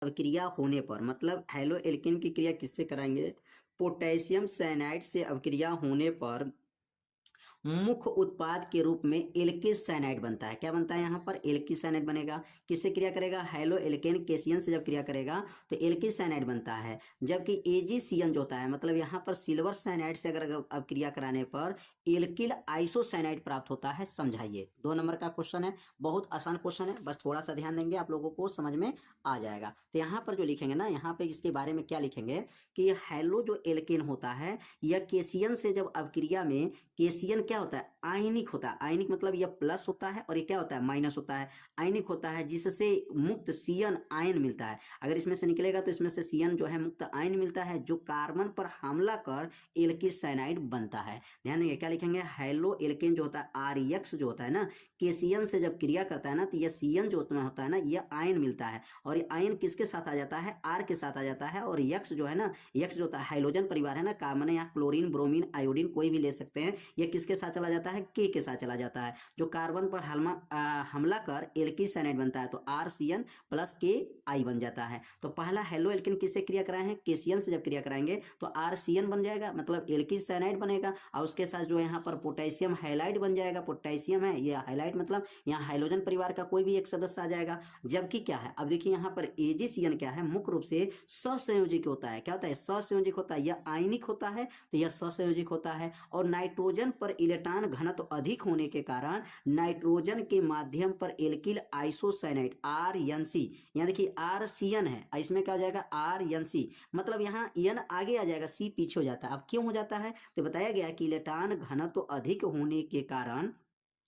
अभिक्रिया होने पर, मतलब हैलो एल्केन की क्रिया किससे कराएंगे, पोटेशियम साइनाइड से अभिक्रिया होने पर मुख्य उत्पाद के रूप में एल्किस साइनाइड बनता है। क्या बनता है यहाँ पर, एल्किस साइनाइड बनेगा। किससे क्रिया करेगा, हैलो एल्केन केशियन से जब क्रिया करेगा तो एल्किस साइनाइड बनता है। जबकि एजीसीएन जो होता है, मतलब यहाँ पर सिल्वर साइनाइड से अगर अब क्रिया कराने पर एल्किल आइसोसाइनाइड प्राप्त होता है। समझाइए, 2 नंबर का क्वेश्चन है, बहुत आसान क्वेश्चन है, बस थोड़ा सा ध्यान देंगे आप लोगों को समझ में आ जाएगा। तो यहाँ पर जो लिखेंगे ना, यहाँ पे इसके बारे में क्या लिखेंगे कि हैलो जो एल्केन होता है यह केशियन से जब अभिक्रिया में, केशियन क्या होता है, आयनिक होता है। आयनिक मतलब यह प्लस होता है और ये क्या होता है, माइनस होता है। आयनिक होता है जिससे मुक्त सीएन आयन मिलता है। अगर इसमें से निकलेगा तो इसमें से सीएन जो है मुक्त आयन मिलता है, जो कार्बन पर हमला कर एल्किस साइनाइड बनता है। ध्यान देंगे, क्या लिखेंगे, हैलो एल्केन जो होता है आरएक्स जो होता है ना, केशियन से जब क्रिया करता है ना तो यह सीएन जो उतना होता है ना, यह आयन मिलता है। और ये आयन किसके साथ आ जाता है, आर के साथ आ जाता है। और यक्स जो है ना, यक्स जो होता है हाइड्रोजन परिवार है ना, कार्बन, यहाँ क्लोरीन, ब्रोमीन, आयोडीन कोई भी ले सकते हैं। यह किसके साथ चला जाता है, के साथ चला जाता है। जो कार्बन पर हमला कर एल्किस साइनाइड बनता है तो आरसीएन प्लस के आई बन जाता है। तो पहला हेलो एल्केन किससे क्रिया कराए हैं, केशियन से जब क्रिया कराएंगे तो आरसीएन बन जाएगा, मतलब एल्किस साइनाइड बनेगा। और उसके साथ जो यहाँ पर पोटेशियम हाइलाइड बन जाएगा। पोटेशियम है ये हाइलाइड, मतलब यहाँ हाइड्रोजन परिवार का कोई भी एक सदस्य आ जाएगा। जबकि क्या है, अब देखिए यहाँ पर एजीसीएन क्या है, मुख्य रूप से सहसंयोजिक होता है। क्या होता है, सहसंयोजिक होता है। यह आयनिक होता है तो यह सहसंयोजिक होता है। और नाइट्रोजन पर इलेक्ट्रॉन घनत्व अधिक होने के कारण नाइट्रोजन के माध्यम पर एल्किल आइसोसाइनाइड आरएनसी, यहाँ देखिए आरसीएन है, इसमें क्या हो जाएगा आरएनसी, मतलब यहाँ एन आगे आ जाएगा, सी पीछे हो जाता है। अब क्यों हो जाता है, तो बताया गया कि इलेक्ट्रॉन घनत्व अधिक होने के कारण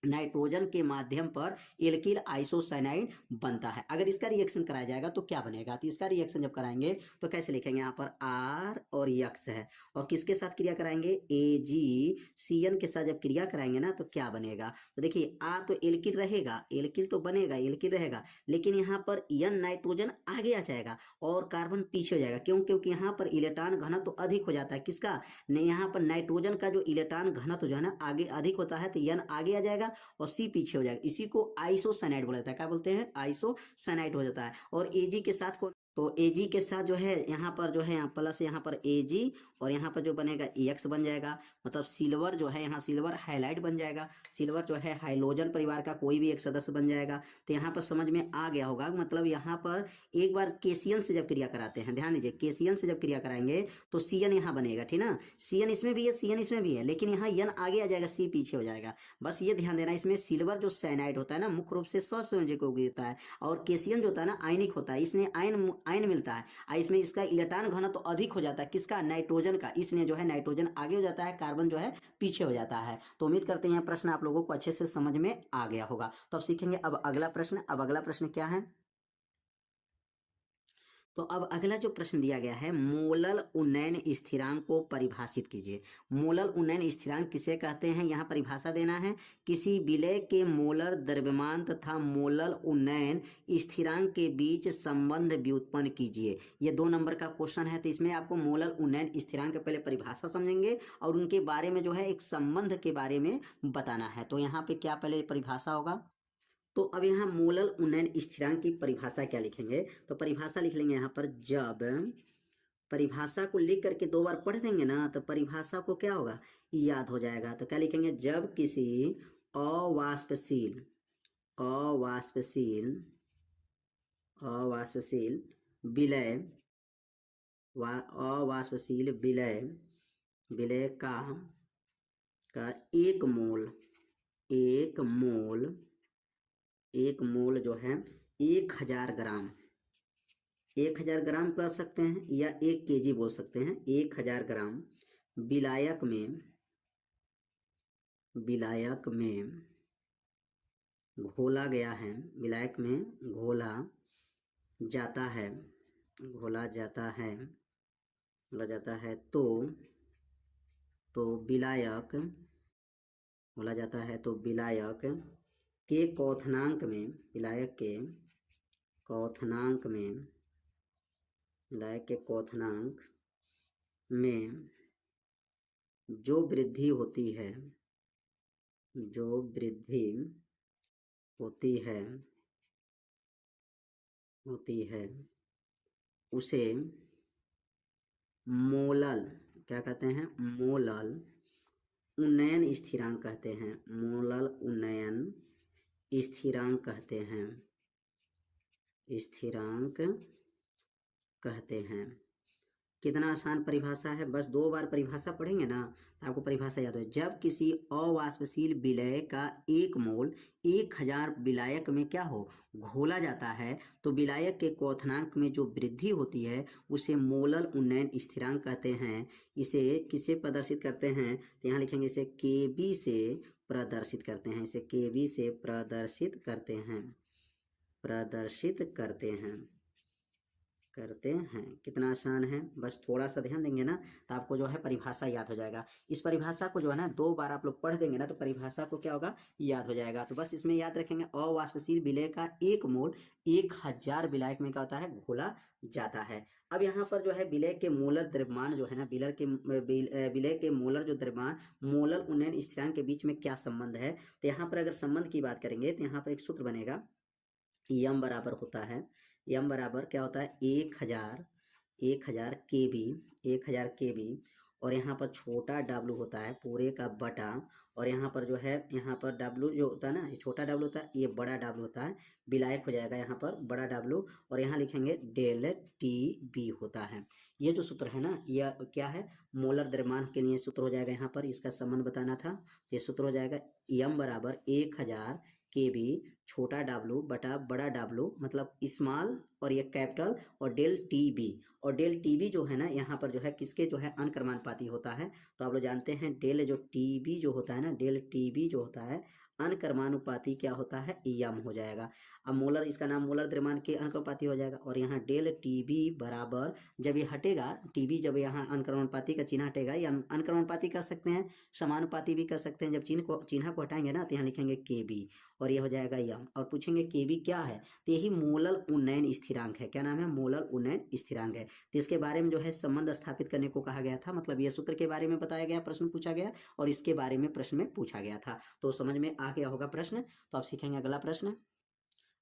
नाइट्रोजन के माध्यम पर एल्किल आइसोसाइनाइड बनता है। अगर इसका रिएक्शन कराया जाएगा तो क्या बनेगा, तो इसका रिएक्शन जब कराएंगे तो कैसे लिखेंगे, यहाँ पर आर और यक्स है और किसके साथ क्रिया कराएंगे, एजीसीएन के साथ जब क्रिया कराएंगे ना तो क्या बनेगा, तो देखिए आर तो एल्किल रहेगा, एल्किल तो बनेगा, एल्किल रहेगा, लेकिन यहाँ पर एन नाइट्रोजन आगे आ जाएगा और कार्बन पीछे हो जाएगा। क्यों, क्योंकि यहाँ पर इलेक्ट्रॉन घनत्व तो अधिक हो जाता है। किसका, यहाँ पर नाइट्रोजन का जो इलेक्ट्रॉन घनत्व जो है ना आगे अधिक होता है तो एन आगे आ जाएगा और सी पीछे हो जाएगा। इसी को आइसोसाइनाइड बोला जाता है। क्या बोलते हैं, आइसोसाइनाइड हो जाता है। और एजी के साथ कौन, तो एजी के साथ जो है यहाँ पर जो है प्लस यहाँ पर एजी और यहाँ पर जो बनेगा एक्स बन जाएगा, मतलब सिल्वर जो है यहाँ सिल्वर हाइलाइट बन जाएगा। सिल्वर जो है हाइड्रोजन परिवार का कोई भी एक सदस्य बन जाएगा। तो यहाँ पर समझ में आ गया होगा, मतलब यहाँ पर एक बार केशियन से जब क्रिया कराते हैं, ध्यान दीजिए केशियन से जब क्रिया कराएंगे तो सीएन यहाँ बनेगा, ठीक ना, सीएन इसमें भी है, सीएन इसमें भी है, लेकिन यहाँ एन आगे आ जाएगा, सी पीछे हो जाएगा। बस ये ध्यान देना, इसमें सिल्वर जो साइनाइड होता है ना मुख्य रूप से सहसंयोजक होता है और केशियन जो होता है ना आयनिक होता है, इसमें आयन मिलता है। इसमें इसका इलेक्ट्रॉन घनत्व तो अधिक हो जाता है, किसका, नाइट्रोजन का, इसलिए जो है नाइट्रोजन आगे हो जाता है, कार्बन जो है पीछे हो जाता है। तो उम्मीद करते हैं प्रश्न आप लोगों को अच्छे से समझ में आ गया होगा। तो अब सीखेंगे अब अगला प्रश्न। अब अगला प्रश्न क्या है, तो अब अगला जो प्रश्न दिया गया है, मोलल उन्नयन स्थिरांक को परिभाषित कीजिए। मोलल उन्नयन स्थिरांक किसे कहते हैं, यहाँ परिभाषा देना है। किसी विलय के मोलर द्रव्यमान तथा मोलल उन्नयन स्थिरांक के बीच संबंध व्युत्पन्न कीजिए। ये 2 नंबर का क्वेश्चन है। तो इसमें आपको मोलल उन्नयन स्थिरांक के पहले परिभाषा समझेंगे और उनके बारे में जो है एक संबंध के बारे में बताना है। तो यहाँ पे क्या पहले परिभाषा होगा, तो अब यहाँ मोलल उन्नयन स्थिरांक की परिभाषा क्या लिखेंगे, तो परिभाषा लिख लेंगे यहाँ पर, जब परिभाषा को लिख करके 2 बार पढ़ देंगे ना तो परिभाषा को क्या होगा, याद हो जाएगा। तो क्या लिखेंगे, जब किसी अवाष्पशील अवाष्पशील अवाष्पशील विलय अवाष्पशील विलय विलय का एक मोल जो है 1000 ग्राम, 1000 ग्राम कह सकते हैं या 1 केजी बोल सकते हैं, 1000 ग्राम विलायक में घोला गया है, विलायक में घोला जाता है तो विलायक घोला जाता है तो विलायक के क्वथनांक में, विलायक के क्वथनांक में जो वृद्धि होती है उसे मोलल, क्या कहते हैं, मोलल उन्नयन स्थिरांक कहते हैं, मोलल उन्नयन स्थिरांक कहते हैं, स्थिरांक कहते हैं। कितना आसान परिभाषा है, बस 2 बार परिभाषा पढ़ेंगे ना तो आपको परिभाषा याद हो। जब किसी अवाष्पशील विलय का 1 मोल 1000 विलायक में क्या हो, घोला जाता है, तो विलायक के क्वथनांक में जो वृद्धि होती है उसे मोलल उन्नयन स्थिरांक कहते हैं। इसे किससे प्रदर्शित करते हैं, तो यहाँ लिखेंगे इसे Kb से प्रदर्शित करते हैं, इसे Kb से प्रदर्शित करते हैं, प्रदर्शित करते हैं। कितना आसान है, बस थोड़ा सा ध्यान देंगे ना तो आपको जो है परिभाषा याद हो जाएगा। इस परिभाषा को जो है ना 2 बार आप लोग पढ़ देंगे ना तो परिभाषा को क्या होगा, याद हो जाएगा। तो बस इसमें याद रखेंगे अवाष्पशील विलय का 1 मोल 1000 विलायक में क्या होता है, घोला जाता है। अब यहाँ पर जो है विलय के मोलर द्रव्यमान जो है ना, विलय के मोलर जो द्रव्यमान मोलल उन्नयन स्थिरांक के बीच में क्या संबंध है, तो यहाँ पर अगर संबंध की बात करेंगे तो यहाँ पर एक सूत्र बनेगा, यम बराबर होता है, यम बराबर क्या होता है, 1000 केबी, और यहाँ पर छोटा डब्लू होता है पूरे का बटा, और यहाँ पर जो है, यहाँ पर डब्लू जो होता है ना, ये छोटा डब्लू होता है, ये बड़ा डब्लू होता है, विलायक हो जाएगा यहाँ पर बड़ा डब्लू, और यहाँ लिखेंगे डेल टी बी होता है। ये जो सूत्र है ना, यह क्या है, मोलर द्रव्यमान के लिए सूत्र हो जाएगा। यहाँ पर इसका संबंध बताना था, ये सूत्र हो जाएगा यम बराबर 1000 केबी छोटा डब्लू बटा बड़ा डब्लू, मतलब स्मॉल और ये कैपिटल, और डेल टीबी, और डेल टीबी जो है ना यहाँ पर जो है किसके जो है अनक्रमानुपाती होता है। तो आप लोग जानते हैं डेल जो टीबी जो होता है ना, डेल टीबी जो होता है अनक्रमानुपाती क्या होता है, यम हो जाएगा। अब मोलर, इसका नाम मोलर द्रव्यमान के अनक्रमानुपाती हो जाएगा, और यहाँ डेल टीबी बराबर, जब ये हटेगा टीबी, जब यहाँ अनक्रमानुपाती का चिन्ह हटेगा, या अनक्रमानुपाती कह सकते हैं, समानुपाती भी कह सकते हैं, जब चिन्ह को हटाएंगे ना तो यहाँ लिखेंगे केबी, और ये हो जाएगा यम, और पूछेंगे केबी क्या है, तो यही मोलल उन्नयन स्थिरांक है। क्या नाम है, मोलल उन्नयन स्थिरांक है। तो इसके बारे में जो है संबंध स्थापित करने को कहा गया था, मतलब ये सूत्र के बारे में बताया गया, प्रश्न पूछा गया, और इसके बारे में प्रश्न में पूछा गया था। तो समझ में आ गया होगा प्रश्न। तो आप सीखेंगे अगला प्रश्न।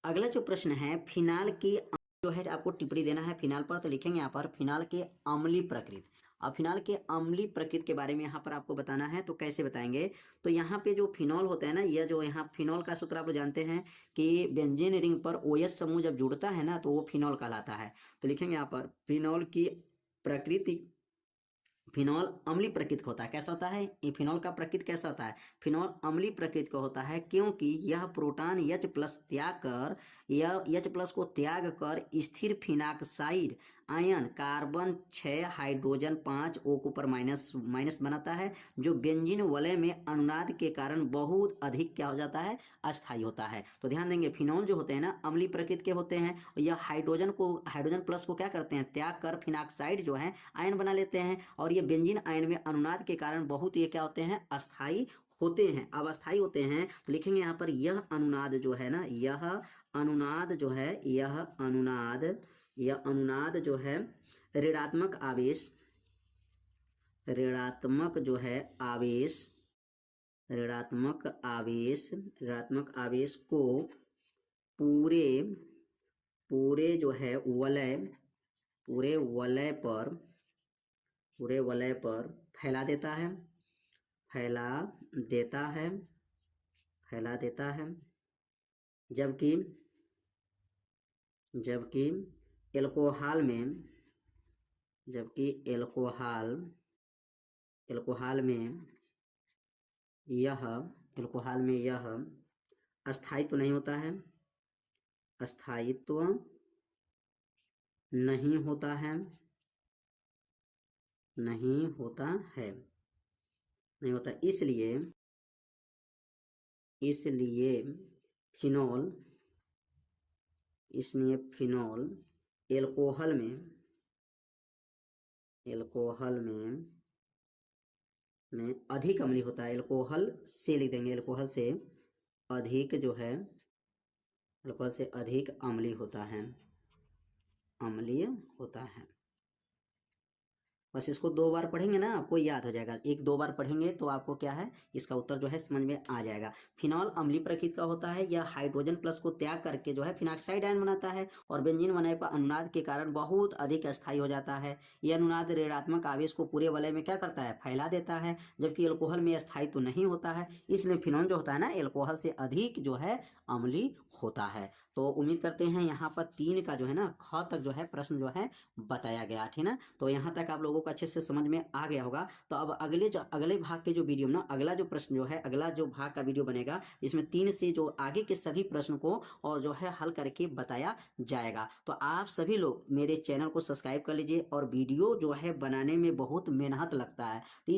अगला जो प्रश्न है, फिनाल की जो है आपको टिप्पणी देना है फिनाल पर, तो लिखेंगे यहाँ पर फिनाल के अम्लीय प्रकृति। अब फिनाल के अम्लीय प्रकृति के बारे में यहाँ पर आपको बताना है, तो कैसे बताएंगे, तो यहाँ पे जो फिनॉल होता है ना, यह जो यहाँ फिनॉल का सूत्र आप लोग जानते हैं कि बेंजीन रिंग पर OH समूह जब जुड़ता है ना तो वो फिनॉल कहलाता है। तो लिखेंगे यहाँ पर फिनॉल की प्रकृति, फिनॉल अम्लीय प्रकृति का होता है। कैसा होता है, ये फिनॉल का प्रकृति कैसा होता है, फिनॉल अम्लीय प्रकृति का होता है, क्योंकि यह प्रोटॉन H+ को त्याग कर स्थिर phenoxide ion carbon 6 hydrogen 5 O के ऊपर माइनस बनाता है, जो बेंजीन वलय में अनुनाद के कारण बहुत अधिक क्या हो जाता है, अस्थायी होता है। तो ध्यान देंगे फिनॉल जो होते हैं ना अम्लीय प्रकृति के होते हैं, यह हाइड्रोजन प्लस को क्या करते हैं, त्याग कर फिनाक्साइड जो है आयन बना लेते हैं, और ये बेंजीन आयन में अनुनाद के कारण बहुत ये क्या होते हैं, अस्थायी होते हैं, अस्थायी होते हैं। तो लिखेंगे यहाँ पर यह अनुनाद जो है ना, यह अनुनाद जो है, यह अनुनाद जो है ऋणात्मक आवेश, ऋणात्मक जो है आवेश, ऋणात्मक आवेश को पूरे जो है पूरे वलय पर फैला देता है, जबकि एल्कोहल में यह अस्थायित्व नहीं होता है, इसलिए फिनॉल एल्कोहल में अधिक अम्लीय होता है। एल्कोहल से लिख देंगे, एल्कोहल से अधिक जो है, एल्कोहल से अधिक अम्लीय होता है, बस इसको 2 बार पढ़ेंगे ना आपको याद हो जाएगा, 1-2 बार पढ़ेंगे तो आपको क्या है इसका उत्तर जो है समझ में आ जाएगा। फिनॉल अम्लीय प्रकृति का होता है, यह हाइड्रोजन प्लस को त्याग करके जो है फिनॉक्साइड आयन बनाता है और बेंजीन बनाने पर अनुनाद के कारण बहुत अधिक अस्थायी हो जाता है। यह अनुनाद ऋणात्मक आवेश को पूरे वलय में क्या करता है, फैला देता है, जबकि अल्कोहल में स्थायित्व तो नहीं होता है, इसलिए फिनॉल जो होता है ना अल्कोहल से अधिक जो है अम्लीय होता है। तो उम्मीद करते हैं यहाँ पर 3 का जो है ना ख तक जो है प्रश्न जो है बताया गया, ठीक ना। तो यहाँ तक आप लोगों को अच्छे से समझ में आ गया होगा। तो अब अगले भाग के जो वीडियो ना, अगला जो प्रश्न जो है, अगला जो भाग का वीडियो बनेगा इसमें 3 से जो आगे के सभी प्रश्न को और जो है हल करके बताया जाएगा। तो आप सभी लोग मेरे चैनल को सब्सक्राइब कर लीजिए, और वीडियो जो है बनाने में बहुत मेहनत लगता है, तो